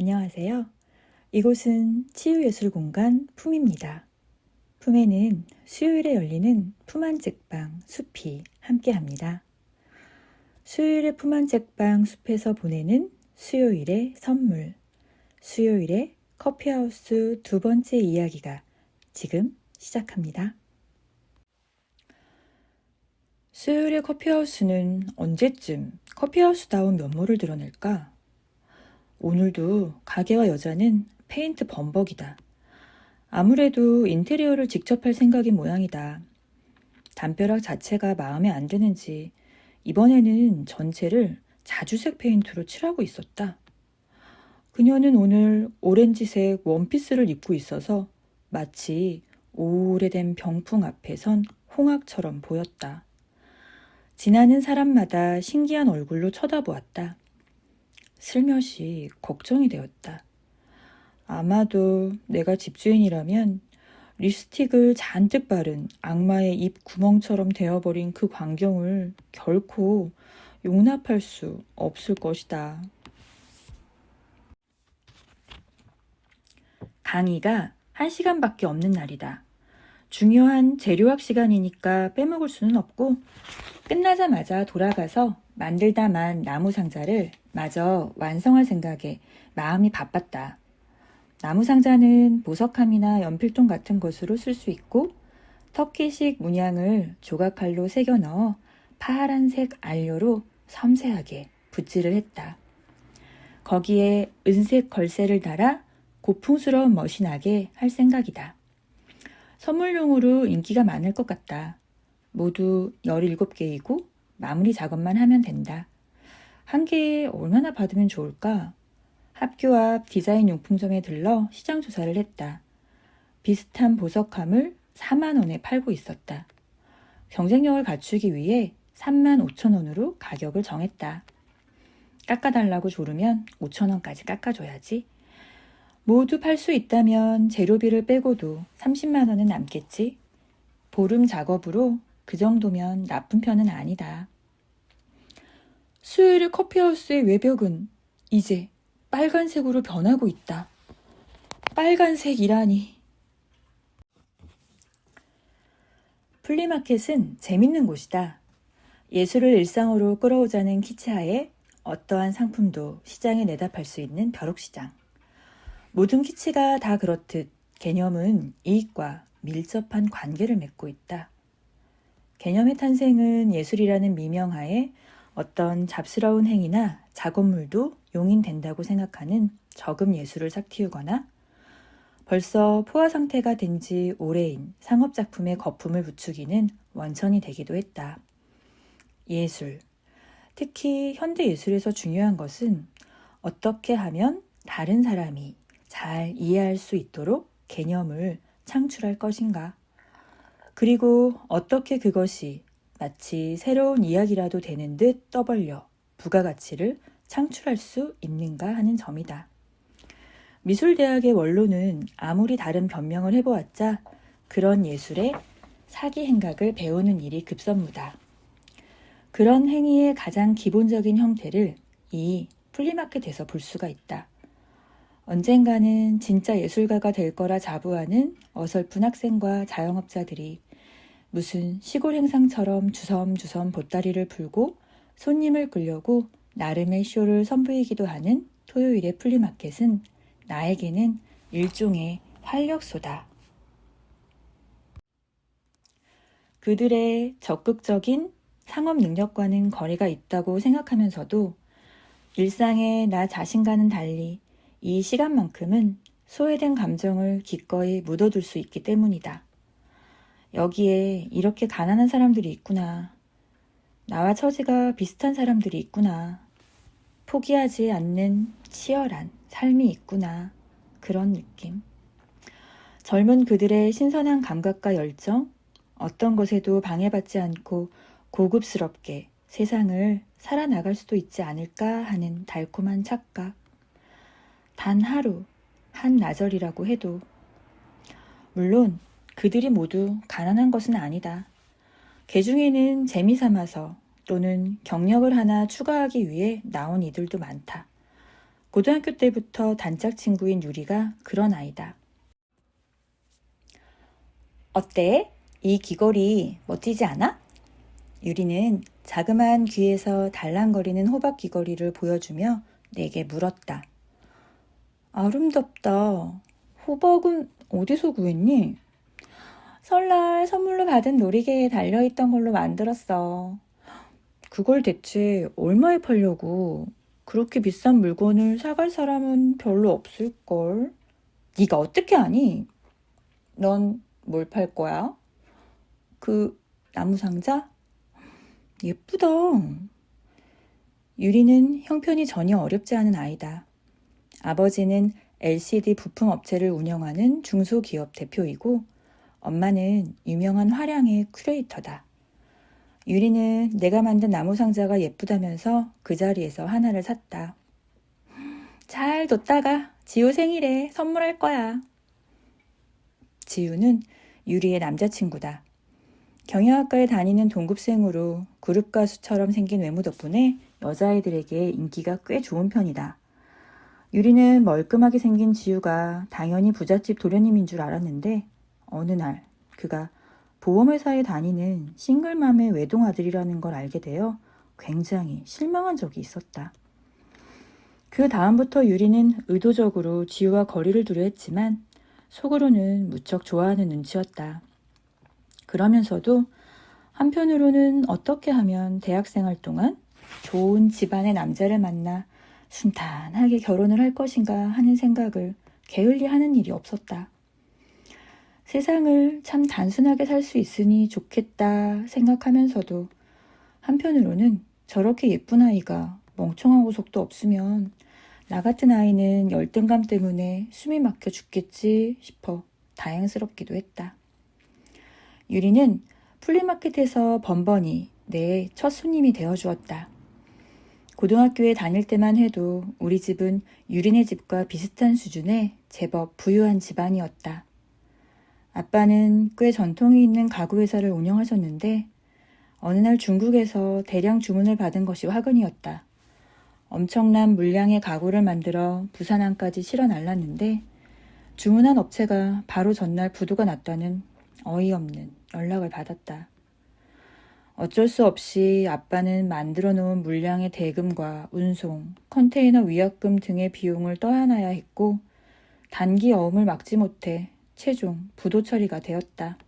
안녕하세요. 이곳은 치유예술공간 품입니다. 품에는 수요일에 열리는 품안책방 숲이 함께합니다. 수요일에 품안책방 숲에서 보내는 수요일의 선물, 수요일의 커피하우스 두 번째 이야기가 지금 시작합니다. 수요일의 커피하우스는 언제쯤 커피하우스다운 면모를 드러낼까? 오늘도 가게와 여자는 페인트 범벅이다. 아무래도 인테리어를 직접 할 생각인 모양이다. 담벼락 자체가 마음에 안 드는지 이번에는 전체를 자주색 페인트로 칠하고 있었다. 그녀는 오늘 오렌지색 원피스를 입고 있어서 마치 오래된 병풍 앞에 선 홍학처럼 보였다. 지나는 사람마다 신기한 얼굴로 쳐다보았다. 슬며시 걱정이 되었다. 아마도 내가 집주인이라면 립스틱을 잔뜩 바른 악마의 입 구멍처럼 되어버린 그 광경을 결코 용납할 수 없을 것이다. 강의가 1시간밖에 없는 날이다. 중요한 재료학 시간이니까 빼먹을 수는 없고 끝나자마자 돌아가서 만들다만 나무 상자를 마저 완성할 생각에 마음이 바빴다. 나무 상자는 보석함이나 연필통 같은 것으로 쓸 수 있고 터키식 문양을 조각칼로 새겨 넣어 파란색 알료로 섬세하게 붓질을 했다. 거기에 은색 걸쇠를 달아 고풍스러운 멋이 나게 할 생각이다. 선물용으로 인기가 많을 것 같다. 모두 17개이고 마무리 작업만 하면 된다. 한 개에 얼마나 받으면 좋을까? 학교 앞 디자인 용품점에 들러 시장 조사를 했다. 비슷한 보석함을 4만 원에 팔고 있었다. 경쟁력을 갖추기 위해 3만 5천 원으로 가격을 정했다. 깎아달라고 조르면 5천 원까지 깎아줘야지. 모두 팔 수 있다면 재료비를 빼고도 30만 원은 남겠지. 보름 작업으로 그 정도면 나쁜 편은 아니다. 수요일의 커피하우스의 외벽은 이제 빨간색으로 변하고 있다. 빨간색이라니. 플리마켓은 재밌는 곳이다. 예술을 일상으로 끌어오자는 키치하에 어떠한 상품도 시장에 내다 팔 수 있는 벼룩시장. 모든 키치가 다 그렇듯 개념은 이익과 밀접한 관계를 맺고 있다. 개념의 탄생은 예술이라는 미명하에 어떤 잡스러운 행위나 작업물도 용인된다고 생각하는 저급 예술을 삭틔우거나 벌써 포화 상태가 된 지 오래인 상업작품의 거품을 부추기는 원천이 되기도 했다. 예술, 특히 현대예술에서 중요한 것은 어떻게 하면 다른 사람이 잘 이해할 수 있도록 개념을 창출할 것인가. 그리고 어떻게 그것이 마치 새로운 이야기라도 되는 듯 떠벌려 부가가치를 창출할 수 있는가 하는 점이다. 미술대학의 원로는 아무리 다른 변명을 해보았자 그런 예술의 사기 행각을 배우는 일이 급선무다. 그런 행위의 가장 기본적인 형태를 이 플리마켓에서 볼 수가 있다. 언젠가는 진짜 예술가가 될 거라 자부하는 어설픈 학생과 자영업자들이 무슨 시골 행상처럼 주섬주섬 보따리를 풀고 손님을 끌려고 나름의 쇼를 선보이기도 하는 토요일의 플리마켓은 나에게는 일종의 활력소다. 그들의 적극적인 상업 능력과는 거리가 있다고 생각하면서도 일상의 나 자신과는 달리 이 시간만큼은 소외된 감정을 기꺼이 묻어둘 수 있기 때문이다. 여기에 이렇게 가난한 사람들이 있구나. 나와 처지가 비슷한 사람들이 있구나. 포기하지 않는 치열한 삶이 있구나. 그런 느낌. 젊은 그들의 신선한 감각과 열정, 어떤 것에도 방해받지 않고 고급스럽게 세상을 살아나갈 수도 있지 않을까 하는 달콤한 착각. 단 하루, 한나절이라고 해도 물론 그들이 모두 가난한 것은 아니다. 개 중에는 재미삼아서 또는 경력을 하나 추가하기 위해 나온 이들도 많다. 고등학교 때부터 단짝 친구인 유리가 그런 아이다. 어때? 이 귀걸이 멋지지 않아? 유리는 자그마한 귀에서 달랑거리는 호박 귀걸이를 보여주며 내게 물었다. 아름답다. 호박은 어디서 구했니? 설날 선물로 받은 놀이개에 달려있던 걸로 만들었어. 그걸 대체 얼마에 팔려고? 그렇게 비싼 물건을 사갈 사람은 별로 없을걸. 네가 어떻게 아니? 넌 뭘 팔 거야? 그 나무 상자? 예쁘다. 유리는 형편이 전혀 어렵지 않은 아이다. 아버지는 LCD 부품 업체를 운영하는 중소기업 대표이고 엄마는 유명한 화량의 큐레이터다. 유리는 내가 만든 나무 상자가 예쁘다면서 그 자리에서 하나를 샀다. 잘 뒀다가 지우 생일에 선물할 거야. 지우는 유리의 남자친구다. 경영학과에 다니는 동급생으로 그룹 가수처럼 생긴 외모 덕분에 여자아이들에게 인기가 꽤 좋은 편이다. 유리는 멀끔하게 생긴 지우가 당연히 부잣집 도련님인 줄 알았는데 어느 날 그가 보험회사에 다니는 싱글맘의 외동아들이라는 걸 알게 되어 굉장히 실망한 적이 있었다. 그 다음부터 유리는 의도적으로 지우와 거리를 두려 했지만 속으로는 무척 좋아하는 눈치였다. 그러면서도 한편으로는 어떻게 하면 대학생활 동안 좋은 집안의 남자를 만나 순탄하게 결혼을 할 것인가 하는 생각을 게을리 하는 일이 없었다. 세상을 참 단순하게 살 수 있으니 좋겠다 생각하면서도 한편으로는 저렇게 예쁜 아이가 멍청하고 속도 없으면 나 같은 아이는 열등감 때문에 숨이 막혀 죽겠지 싶어 다행스럽기도 했다. 유리는 플리마켓에서 번번이 내 첫 손님이 되어주었다. 고등학교에 다닐 때만 해도 우리 집은 유리네 집과 비슷한 수준의 제법 부유한 집안이었다. 아빠는 꽤 전통이 있는 가구회사를 운영하셨는데 어느 날 중국에서 대량 주문을 받은 것이 화근이었다. 엄청난 물량의 가구를 만들어 부산항까지 실어 날랐는데 주문한 업체가 바로 전날 부도가 났다는 어이없는 연락을 받았다. 어쩔 수 없이 아빠는 만들어 놓은 물량의 대금과 운송, 컨테이너 위약금 등의 비용을 떠안아야 했고 단기 어음을 막지 못해 최종 부도 처리가 되었다.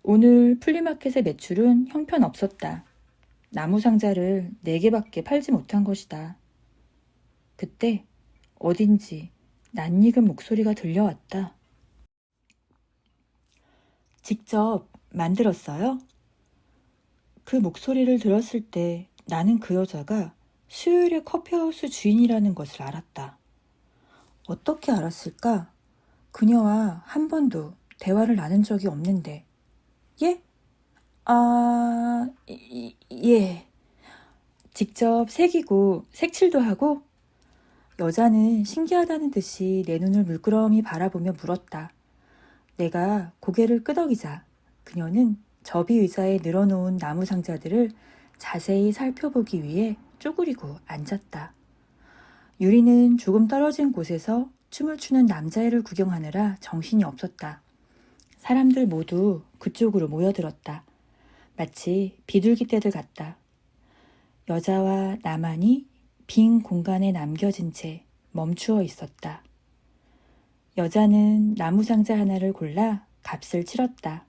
오늘 플리마켓의 매출은 형편없었다. 나무 상자를 4개밖에 팔지 못한 것이다. 그때 어딘지 낯익은 목소리가 들려왔다. 직접 만들었어요? 그 목소리를 들었을 때 나는 그 여자가 수요일의 커피하우스 주인이라는 것을 알았다. 어떻게 알았을까? 그녀와 한 번도 대화를 나눈 적이 없는데. 예? 예. 직접 새기고 색칠도 하고? 여자는 신기하다는 듯이 내 눈을 물끄러미 바라보며 물었다. 내가 고개를 끄덕이자 그녀는 접이 의자에 늘어놓은 나무 상자들을 자세히 살펴보기 위해 쪼그리고 앉았다. 유리는 조금 떨어진 곳에서 춤을 추는 남자애를 구경하느라 정신이 없었다. 사람들 모두 그쪽으로 모여들었다. 마치 비둘기 떼들 같다. 여자와 나만이 빈 공간에 남겨진 채 멈추어 있었다. 여자는 나무 상자 하나를 골라 값을 치렀다.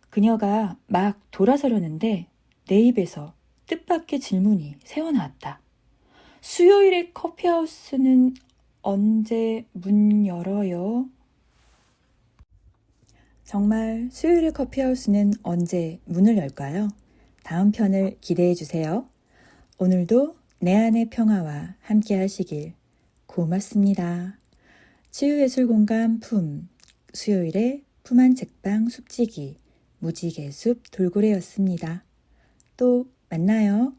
그녀가 막 돌아서려는데 내 입에서 뜻밖의 질문이 새어나왔다. 수요일에 커피하우스는 언제 문 열어요? 정말 수요일의 커피하우스는 언제 문을 열까요? 다음 편을 기대해 주세요. 오늘도 내 안의 평화와 함께 하시길 고맙습니다. 치유예술공간 품, 수요일에 품한 책방 숲지기, 무지개숲 돌고래였습니다. 또 만나요.